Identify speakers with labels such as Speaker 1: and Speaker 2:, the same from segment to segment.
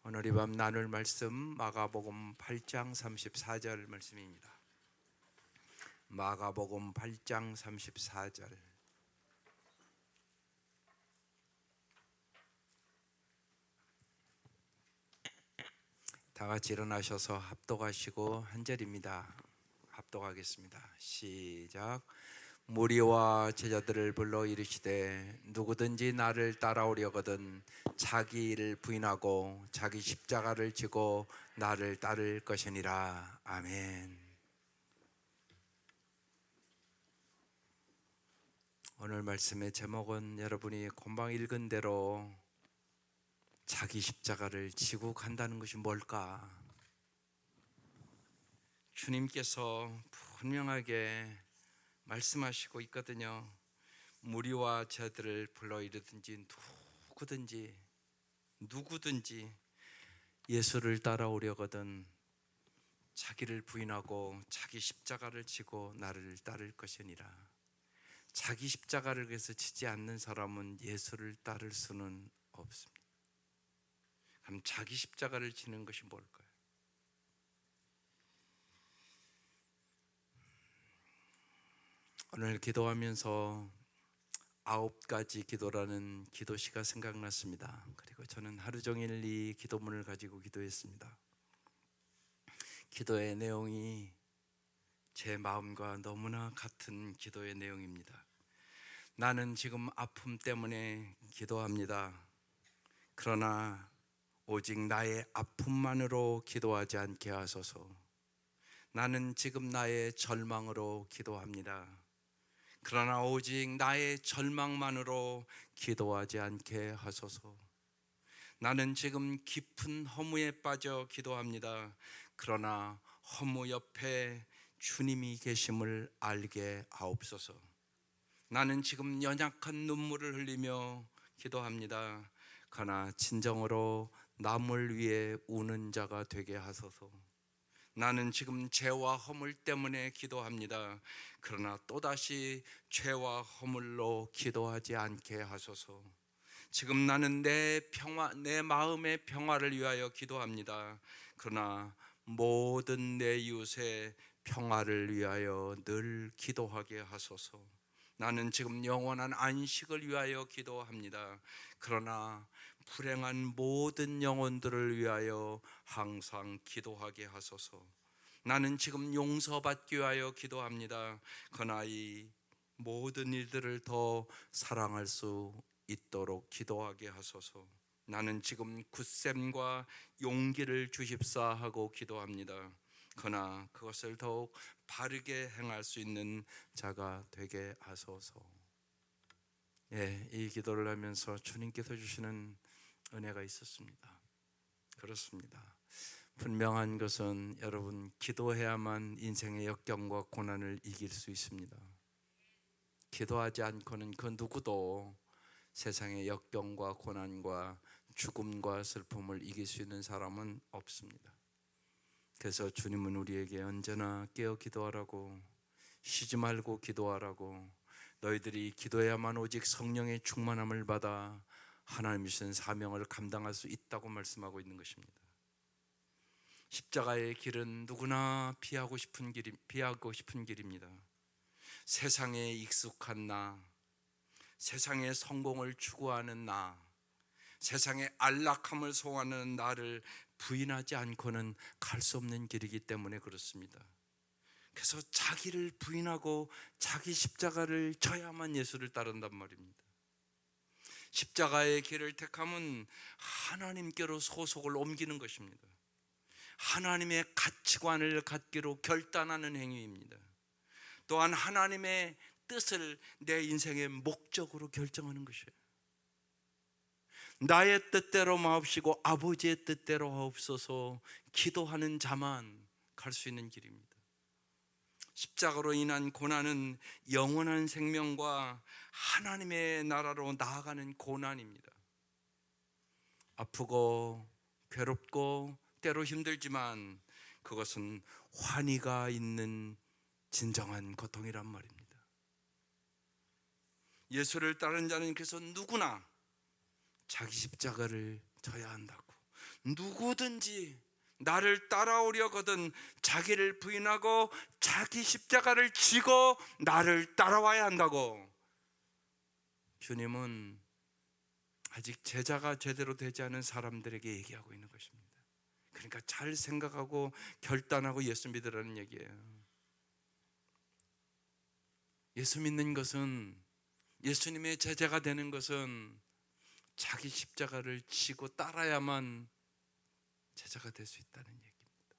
Speaker 1: 오늘 이 밤 나눌 말씀 마가복음 8장 34절 말씀입니다. 마가복음 8장 34절. 다 같이 일어나셔서 합독하시고 한 절입니다. 합독하겠습니다. 시작. 무리와 제자들을 불러 이르시되 누구든지 나를 따라오려거든 자기 일을 부인하고 자기 십자가를 지고 나를 따를 것이니라. 아멘. 오늘 말씀의 제목은 여러분이 금방 읽은 대로 자기 십자가를 지고 간다는 것이 뭘까? 주님께서 분명하게 말씀하시고 있거든요. 무리와 제자들을 불러 이르든지 누구든지 예수를 따라오려거든 자기를 부인하고 자기 십자가를 지고 나를 따를 것이니라. 자기 십자가를 위해서 지지 않는 사람은 예수를 따를 수는 없습니다. 그럼 자기 십자가를 지는 것이 뭘까요? 오늘 기도하면서 9가지 기도라는 기도시가 생각났습니다. 그리고 저는 하루 종일 이 기도문을 가지고 기도했습니다. 기도의 내용이 제 마음과 너무나 같은 기도의 내용입니다. 나는 지금 아픔 때문에 기도합니다. 그러나 오직 나의 아픔만으로 기도하지 않게 하소서. 나는 지금 나의 절망으로 기도합니다. 그러나 오직 나의 절망만으로 기도하지 않게 하소서. 나는 지금 깊은 허무에 빠져 기도합니다. 그러나 허무 옆에 주님이 계심을 알게 하옵소서. 나는 지금 연약한 눈물을 흘리며 기도합니다. 그러나 진정으로 남을 위해 우는 자가 되게 하소서. 나는 지금 죄와 허물 때문에 기도합니다. 그러나 또다시 죄와 허물로 기도하지 않게 하소서. 지금 나는 내 마음의 평화를 위하여 기도합니다. 그러나 모든 내 이웃의 평화를 위하여 늘 기도하게 하소서. 나는 지금 영원한 안식을 위하여 기도합니다. 그러나 불행한 모든 영혼들을 위하여 항상 기도하게 하소서. 나는 지금 용서받기 위하여 기도합니다. 그러나 이 모든 일들을 더 사랑할 수 있도록 기도하게 하소서. 나는 지금 굳셈과 용기를 주십사 하고 기도합니다. 그러나 그것을 더욱 바르게 행할 수 있는 자가 되게 하소서. 이 기도를 하면서 주님께서 주시는 은혜가 있었습니다. 그렇습니다. 분명한 것은 여러분, 기도해야만 인생의 역경과 고난을 이길 수 있습니다. 기도하지 않고는 그 누구도 세상의 역경과 고난과 죽음과 슬픔을 이길 수 있는 사람은 없습니다. 그래서 주님은 우리에게 언제나 깨어 기도하라고, 쉬지 말고 기도하라고, 너희들이 기도해야만 오직 성령의 충만함을 받아 하나님이 주신 사명을 감당할 수 있다고 말씀하고 있는 것입니다. 십자가의 길은 누구나 피하고 싶은 길입니다. 세상에 익숙한 나, 세상의 성공을 추구하는 나, 세상의 안락함을 소원하는 나를 부인하지 않고는 갈 수 없는 길이기 때문에 그렇습니다. 그래서 자기를 부인하고 자기 십자가를 져야만 예수를 따른단 말입니다. 십자가의 길을 택하면 하나님께로 소속을 옮기는 것입니다. 하나님의 가치관을 갖기로 결단하는 행위입니다. 또한 하나님의 뜻을 내 인생의 목적으로 결정하는 것이에요. 나의 뜻대로 마옵시고 아버지의 뜻대로 하옵소서 기도하는 자만 갈 수 있는 길입니다. 십자가로 인한 고난은 영원한 생명과 하나님의 나라로 나아가는 고난입니다. 아프고 괴롭고 때로 힘들지만 그것은 환희가 있는 진정한 고통이란 말입니다. 예수를 따르는 자는 그래서 누구나 자기 십자가를 져야 한다고, 누구든지 나를 따라오려거든 자기를 부인하고 자기 십자가를 지고 나를 따라와야 한다고. 주님은 아직 제자가 제대로 되지 않은 사람들에게 얘기하고 있는 것입니다. 그러니까 잘 생각하고 결단하고 예수 믿으라는 얘기예요. 예수 믿는 것은, 예수님의 제자가 되는 것은 자기 십자가를 지고 따라야만 제자가 될 수 있다는 얘기입니다.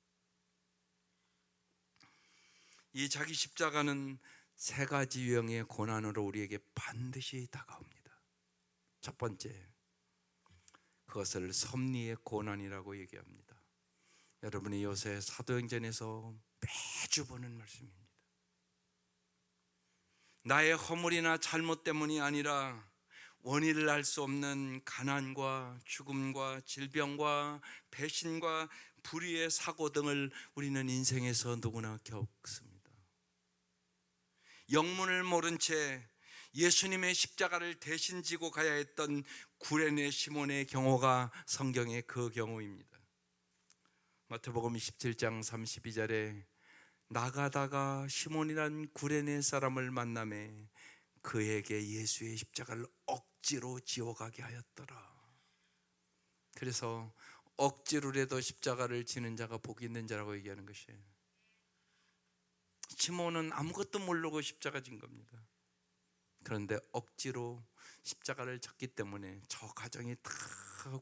Speaker 1: 이 자기 십자가는 세 가지 유형의 고난으로 우리에게 반드시 다가옵니다. 첫 번째, 그것을 섭리의 고난이라고 얘기합니다. 여러분이 요새 사도행전에서 매주 보는 말씀입니다. 나의 허물이나 잘못 때문이 아니라 원인을 알 수 없는 가난과 죽음과 질병과 배신과 불의의 사고 등을 우리는 인생에서 누구나 겪습니다. 영문을 모른 채 예수님의 십자가를 대신 지고 가야 했던 구레네 시몬의 경우가 성경의 그 경우입니다. 마태복음 27장 32절에 나가다가 시몬이란 구레네 사람을 만나매 그에게 예수의 십자가를 억지로 지어가게 하였더라. 그래서 억지로라도 십자가를 지는 자가 복이 있는 자라고 얘기하는 것이에요. 시몬은 아무것도 모르고 십자가 진 겁니다. 그런데 억지로 십자가를 졌기 때문에 저 가정이 다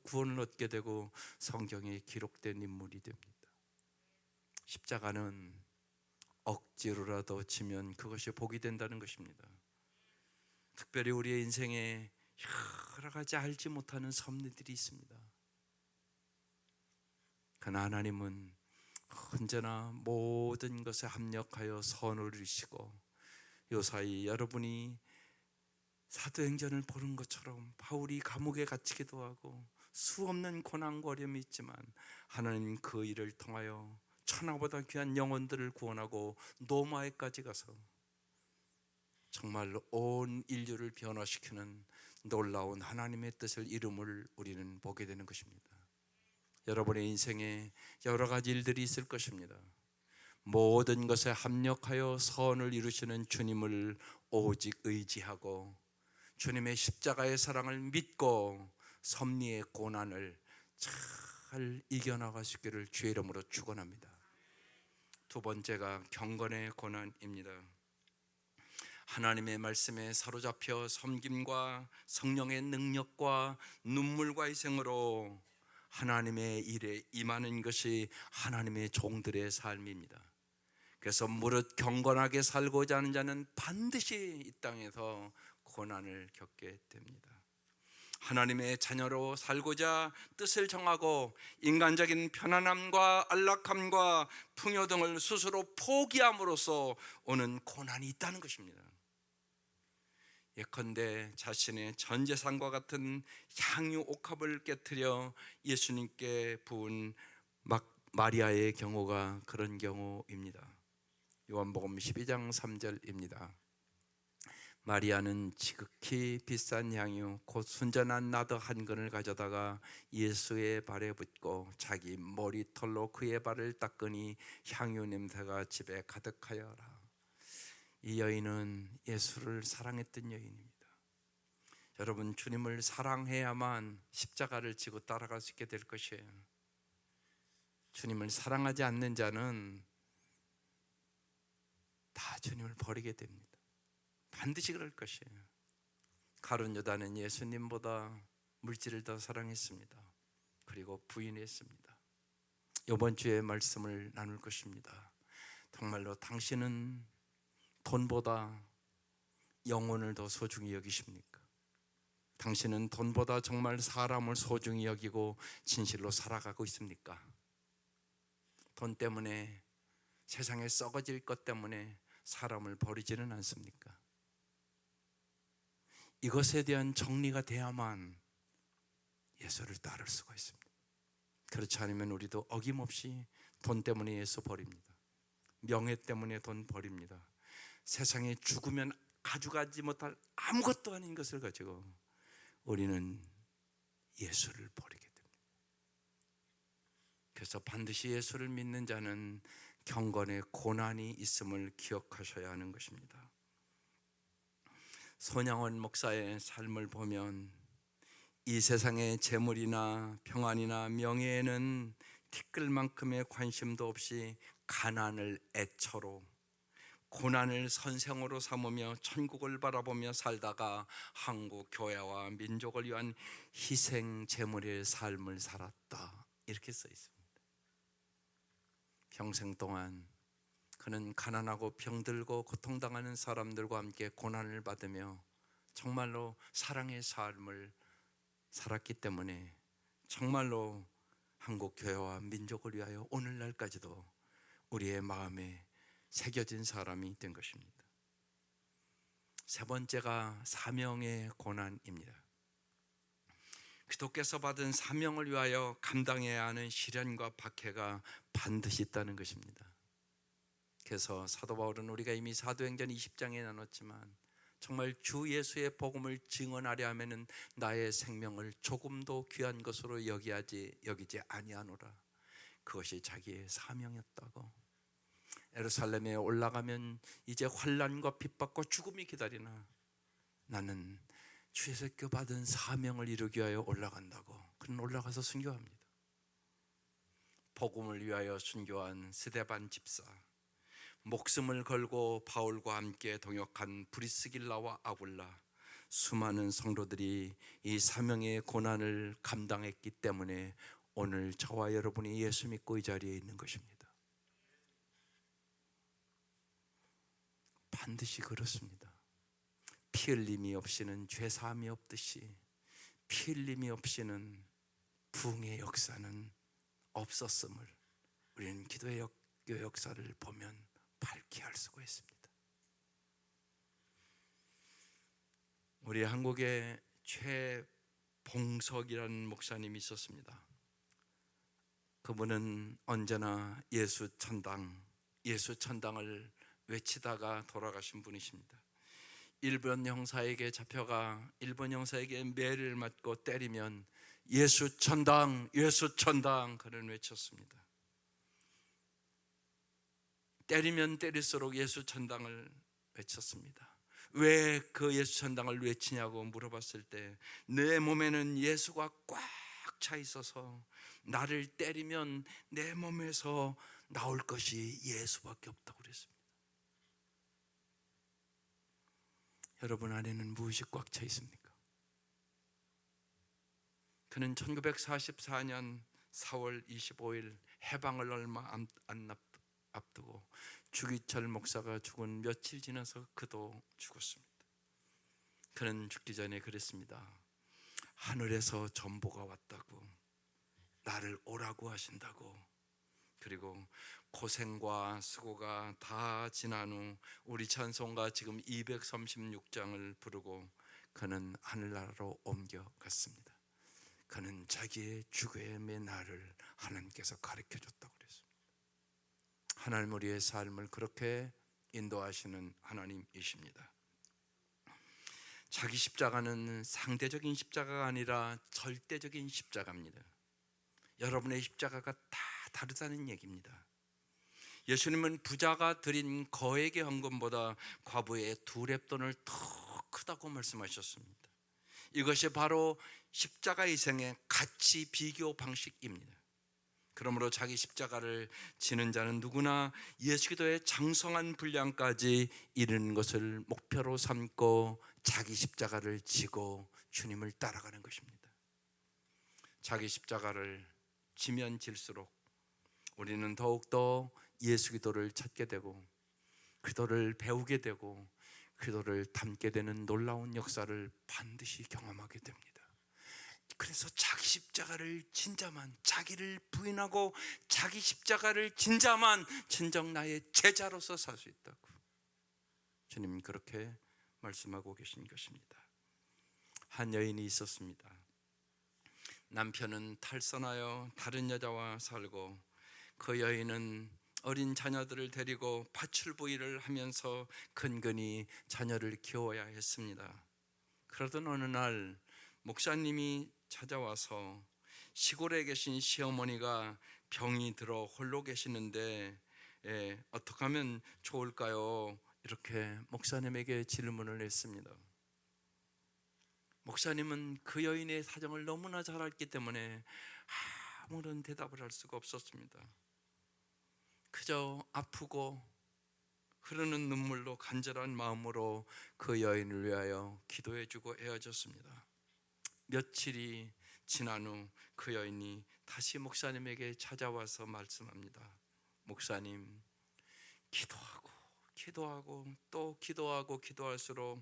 Speaker 1: 구원을 얻게 되고 성경에 기록된 인물이 됩니다. 십자가는 억지로라도 지면 그것이 복이 된다는 것입니다. 특별히 우리의 인생에 여러 가지 알지 못하는 섭리들이 있습니다. 그러나 하나님은 언제나 모든 것에 합력하여 선을 이루시고, 요사이 여러분이 사도행전을 보는 것처럼 바울이 감옥에 갇히기도 하고 수없는 고난과 어려움이 있지만 하나님 그 일을 통하여 천하보다 귀한 영혼들을 구원하고 노마에까지 가서 정말로 온 인류를 변화시키는 놀라운 하나님의 뜻을 이름을 우리는 보게 되는 것입니다. 여러분의 인생에 여러 가지 일들이 있을 것입니다. 모든 것에 합력하여 선을 이루시는 주님을 오직 의지하고 주님의 십자가의 사랑을 믿고 섭리의 고난을 잘 이겨나갈 수 있기를 주의 이름으로 축원합니다. 두 번째가 경건의 고난입니다. 하나님의 말씀에 사로잡혀 섬김과 성령의 능력과 눈물과 희생으로 하나님의 일에 임하는 것이 하나님의 종들의 삶입니다. 그래서 무릇 경건하게 살고자 하는 자는 반드시 이 땅에서 고난을 겪게 됩니다. 하나님의 자녀로 살고자 뜻을 정하고 인간적인 편안함과 안락함과 풍요 등을 스스로 포기함으로써 오는 고난이 있다는 것입니다. 예컨대 자신의 전 재산과 같은 향유 옥합을 깨뜨려 예수님께 부은 마리아의 경우가 그런 경우입니다. 요한복음 12장 3절입니다. 마리아는 지극히 비싼 향유 곧 순전한 나드 한 근을 가져다가 예수의 발에 붓고 자기 머리털로 그의 발을 닦으니 향유 냄새가 집에 가득하여라. 이 여인은 예수를 사랑했던 여인입니다. 여러분, 주님을 사랑해야만 십자가를 지고 따라갈 수 있게 될 것이에요. 주님을 사랑하지 않는 자는 다 주님을 버리게 됩니다. 반드시 그럴 것이에요. 가룟 유다는 예수님보다 물질을 더 사랑했습니다. 그리고 부인했습니다. 이번 주에 말씀을 나눌 것입니다. 정말로 당신은 돈보다 영혼을 더 소중히 여기십니까? 당신은 돈보다 정말 사람을 소중히 여기고 진실로 살아가고 있습니까? 돈 때문에, 세상에 썩어질 것 때문에 사람을 버리지는 않습니까? 이것에 대한 정리가 돼야만 예수를 따를 수가 있습니다. 그렇지 않으면 우리도 어김없이 돈 때문에 예수 버립니다. 명예 때문에 돈 버립니다. 세상에 죽으면 가져가지 못할 아무것도 아닌 것을 가지고 우리는 예수를 버리게 됩니다. 그래서 반드시 예수를 믿는 자는 경건의 고난이 있음을 기억하셔야 하는 것입니다. 손양원 목사의 삶을 보면 이 세상의 재물이나 평안이나 명예에는 티끌만큼의 관심도 없이 가난을 애처로, 고난을 선생으로 삼으며 천국을 바라보며 살다가 한국 교회와 민족을 위한 희생 제물의 삶을 살았다, 이렇게 써 있습니다. 평생 동안 그는 가난하고 병들고 고통당하는 사람들과 함께 고난을 받으며 정말로 사랑의 삶을 살았기 때문에 정말로 한국 교회와 민족을 위하여 오늘날까지도 우리의 마음에 새겨진 사람이 된 것입니다. 세 번째가 사명의 고난입니다. 그리스도께서 받은 사명을 위하여 감당해야 하는 시련과 박해가 반드시 있다는 것입니다. 그래서 사도 바울은 우리가 이미 사도행전 20장에 나눴지만 정말 주 예수의 복음을 증언하려 하면은 나의 생명을 조금도 귀한 것으로 여기지 아니하노라, 그것이 자기의 사명이었다고. 예루살렘에 올라가면 이제 환난과 핍박과 죽음이 기다리나 나는 주 예수께 받은 사명을 이루기 위하여 올라간다고. 그는 올라가서 순교합니다. 복음을 위하여 순교한 스데반 집사, 목숨을 걸고 바울과 함께 동역한 브리스길라와 아굴라, 수많은 성도들이 이 사명의 고난을 감당했기 때문에 오늘 저와 여러분이 예수 믿고 이 자리에 있는 것입니다. 반드시 그렇습니다. 피 흘림이 없이는 죄 사함이 없듯이 피 흘림이 없이는 부흥의 역사는 없었음을 우리는 기도의 역사를 보면 밝히 알 수가 있습니다. 우리 한국에 최봉석이라는 목사님이 있었습니다. 그분은 언제나 예수 천당을 외치다가 돌아가신 분이십니다. 일본 형사에게 잡혀가 일본 형사에게 매를 맞고 때리면 예수 천당, 예수 천당 그는 외쳤습니다. 때리면 때릴수록 예수 천당을 외쳤습니다. 왜 그 예수 천당을 외치냐고 물어봤을 때 내 몸에는 예수가 꽉 차 있어서 나를 때리면 내 몸에서 나올 것이 예수밖에 없다고 그랬습니다. 여러분 안에는 무엇이 꽉 차 있습니까? 그는 1944년 4월 25일 해방을 얼마 안 앞두고 주기철 목사가 죽은 며칠 지나서 그도 죽었습니다. 그는 죽기 전에 그랬습니다. 하늘에서 전보가 왔다고, 나를 오라고 하신다고. 그리고 고생과 수고가 다 지난 후 우리 찬송가 지금 236장을 부르고 그는 하늘나라로 옮겨갔습니다. 그는 자기의 죽음의 날을 하나님께서 가르쳐 줬다고 그랬습니다. 하나님 우리의 삶을 그렇게 인도하시는 하나님이십니다. 자기 십자가는 상대적인 십자가가 아니라 절대적인 십자가입니다. 여러분의 십자가가 다 다르다는 얘기입니다. 예수님은 부자가 드린 거액의 헌금보다 과부의 2렙돈을 더 크다고 말씀하셨습니다. 이것이 바로 십자가 희생의 가치 비교 방식입니다. 그러므로 자기 십자가를 지는 자는 누구나 예수 기도의 장성한 분량까지 이르는 것을 목표로 삼고 자기 십자가를 지고 주님을 따라가는 것입니다. 자기 십자가를 지면 질수록 우리는 더욱더 예수 기도를 찾게 되고 기도를 배우게 되고 기도를 담게 되는 놀라운 역사를 반드시 경험하게 됩니다. 그래서 자기 십자가를 진 자만, 자기를 부인하고 자기 십자가를 진 자만 진정 나의 제자로서 살 수 있다고 주님은 그렇게 말씀하고 계신 것입니다. 한 여인이 있었습니다. 남편은 탈선하여 다른 여자와 살고 그 여인은 어린 자녀들을 데리고 파출부일을 하면서 근근히 자녀를 키워야 했습니다. 그러던 어느 날 목사님이 찾아와서 시골에 계신 시어머니가 병이 들어 홀로 계시는데 어떻게 하면 좋을까요? 이렇게 목사님에게 질문을 했습니다. 목사님은 그 여인의 사정을 너무나 잘 알기 때문에 아무런 대답을 할 수가 없었습니다. 그저 아프고 흐르는 눈물로 간절한 마음으로 그 여인을 위하여 기도해주고 헤어졌습니다. 며칠이 지난 후 그 여인이 다시 목사님에게 찾아와서 말씀합니다. 목사님, 기도하고 또 기도할수록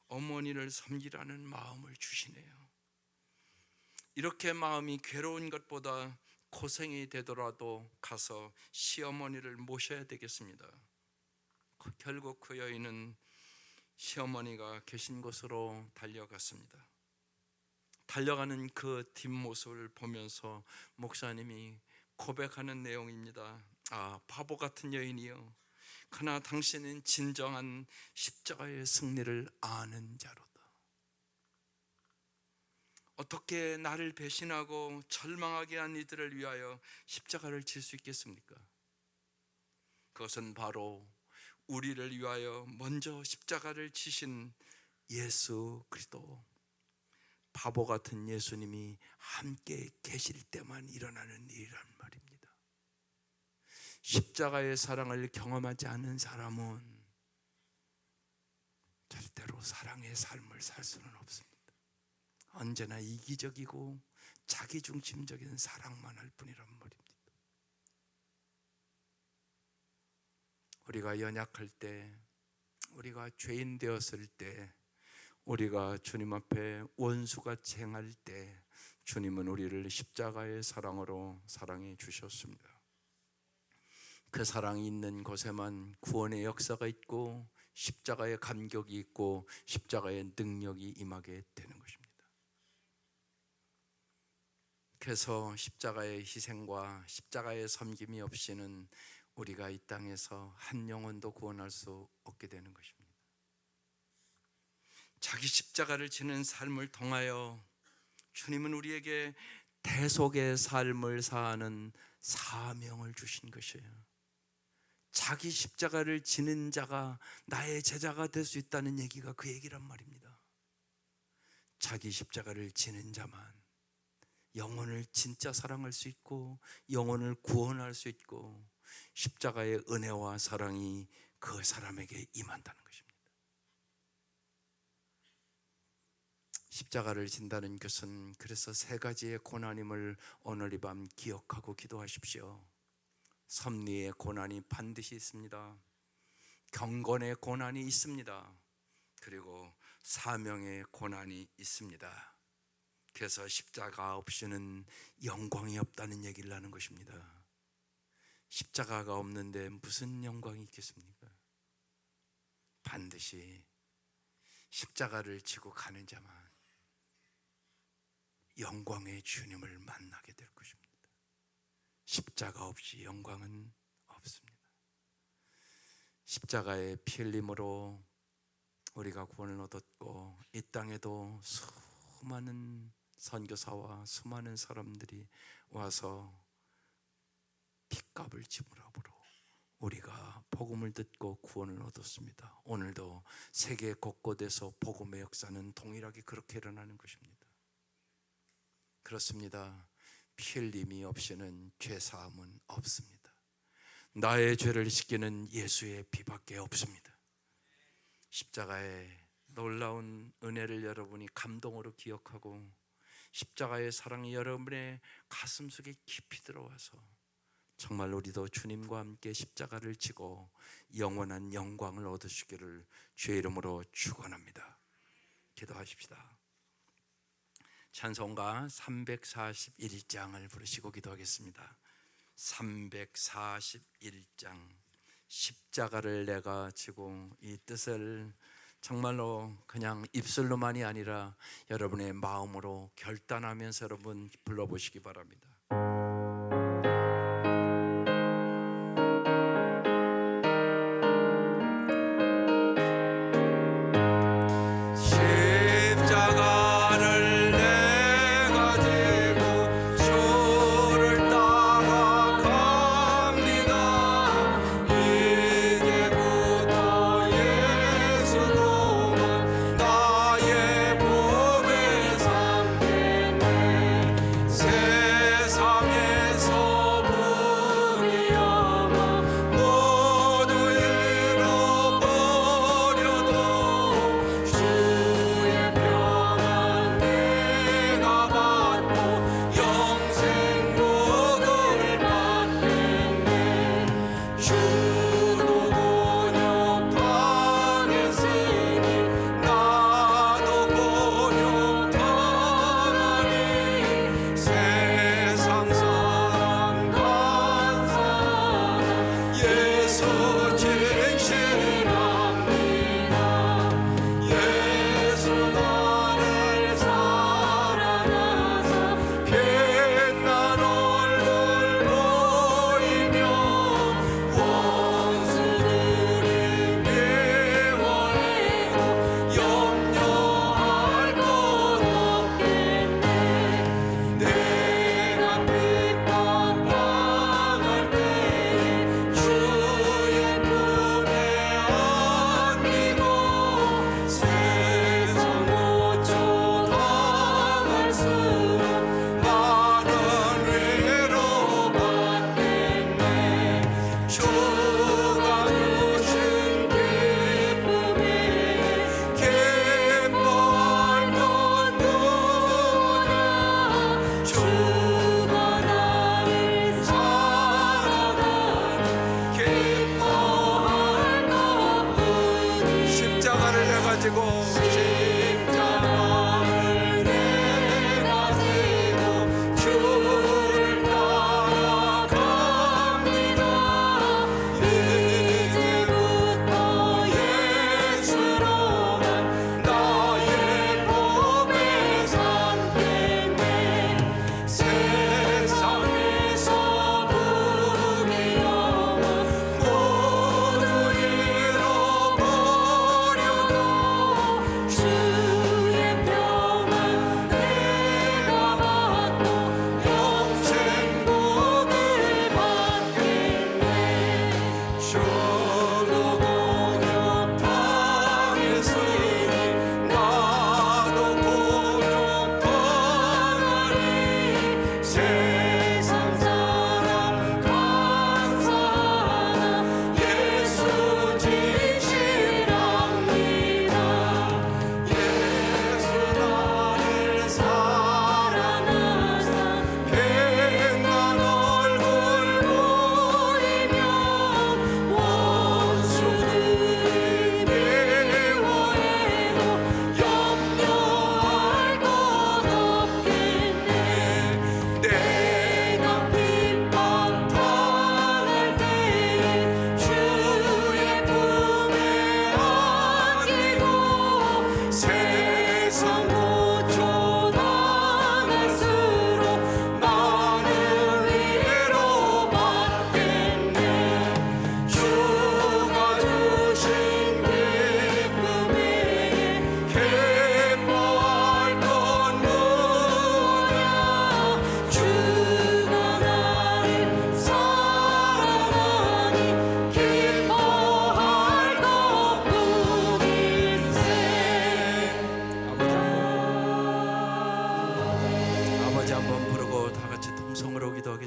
Speaker 1: 어머니를 섬기라는 마음을 주시네요. 이렇게 마음이 괴로운 것보다 고생이 되더라도 가서 시어머니를 모셔야 되겠습니다. 결국 그 여인은 시어머니가 계신 곳으로 달려갔습니다. 달려가는 그 뒷모습을 보면서 목사님이 고백하는 내용입니다. 바보 같은 여인이여, 그러나 당신은 진정한 십자가의 승리를 아는 자로다. 어떻게 나를 배신하고 절망하게 한 이들을 위하여 십자가를 질 수 있겠습니까? 그것은 바로 우리를 위하여 먼저 십자가를 지신 예수 그리스도, 바보 같은 예수님이 함께 계실 때만 일어나는 일이란 말입니다. 십자가의 사랑을 경험하지 않은 사람은 절대로 사랑의 삶을 살 수는 없습니다. 언제나 이기적이고 자기중심적인 사랑만 할 뿐이란 말입니다. 우리가 연약할 때, 우리가 죄인 되었을 때, 우리가 주님 앞에 원수같이 행할 때 주님은 우리를 십자가의 사랑으로 사랑해 주셨습니다. 그 사랑이 있는 곳에만 구원의 역사가 있고 십자가의 감격이 있고 십자가의 능력이 임하게 되는 것입니다. 그래서 십자가의 희생과 십자가의 섬김이 없이는 우리가 이 땅에서 한 영혼도 구원할 수 없게 되는 것입니다. 자기 십자가를 지는 삶을 통하여 주님은 우리에게 대속의 삶을 사는 사명을 주신 것이에요. 자기 십자가를 지는 자가 나의 제자가 될 수 있다는 얘기가 그 얘기란 말입니다. 자기 십자가를 지는 자만 영혼을 진짜 사랑할 수 있고 영혼을 구원할 수 있고 십자가의 은혜와 사랑이 그 사람에게 임한다는 것입니다. 십자가를 진다는 것은 그래서 세 가지의 고난임을 오늘 이 밤 기억하고 기도하십시오. 섭리의 고난이 반드시 있습니다. 경건의 고난이 있습니다. 그리고 사명의 고난이 있습니다. 그래서 십자가 없이는 영광이 없다는 얘기를 하는 것입니다. 십자가가 없는데 무슨 영광이 있겠습니까? 반드시 십자가를 지고 가는 자만 영광의 주님을 만나게 될 것입니다. 십자가 없이 영광은 없습니다. 십자가의 피 흘림으로 우리가 구원을 얻었고 이 땅에도 수많은 선교사와 수많은 사람들이 와서 핏값을 지불함으로 우리가 복음을 듣고 구원을 얻었습니다. 오늘도 세계 곳곳에서 복음의 역사는 동일하게 그렇게 일어나는 것입니다. 그렇습니다. 피 흘림이 없이는 죄사함은 없습니다. 나의 죄를 씻기는 예수의 피밖에 없습니다. 십자가의 놀라운 은혜를 여러분이 감동으로 기억하고 십자가의 사랑이 여러분의 가슴속에 깊이 들어와서 정말 우리도 주님과 함께 십자가를 지고 영원한 영광을 얻으시기를 주의 이름으로 축원합니다. 기도하십시다. 찬송가 341장을 부르시고 기도하겠습니다. 341장 십자가를 내가 지고, 이 뜻을 정말로 그냥 입술로만이 아니라 여러분의 마음으로 결단하면서 여러분 불러보시기 바랍니다. 십자가를 내가 지고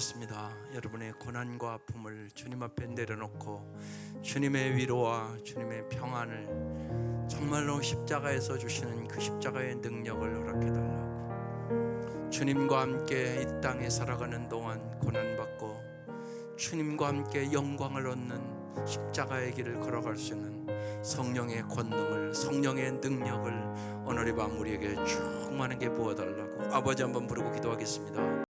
Speaker 1: 기도하겠습니다. 여러분의 고난과 아픔을 주님 앞에 내려놓고 주님의 위로와 주님의 평안을 정말로 십자가에서 주시는 그 십자가의 능력을 허락해달라고, 주님과 함께 이 땅에 살아가는 동안 고난받고 주님과 함께 영광을 얻는 십자가의 길을 걸어갈 수 있는 성령의 권능을, 성령의 능력을 오늘 이 밤 우리에게 충만하게 부어달라고 아버지 한번 부르고 기도하겠습니다.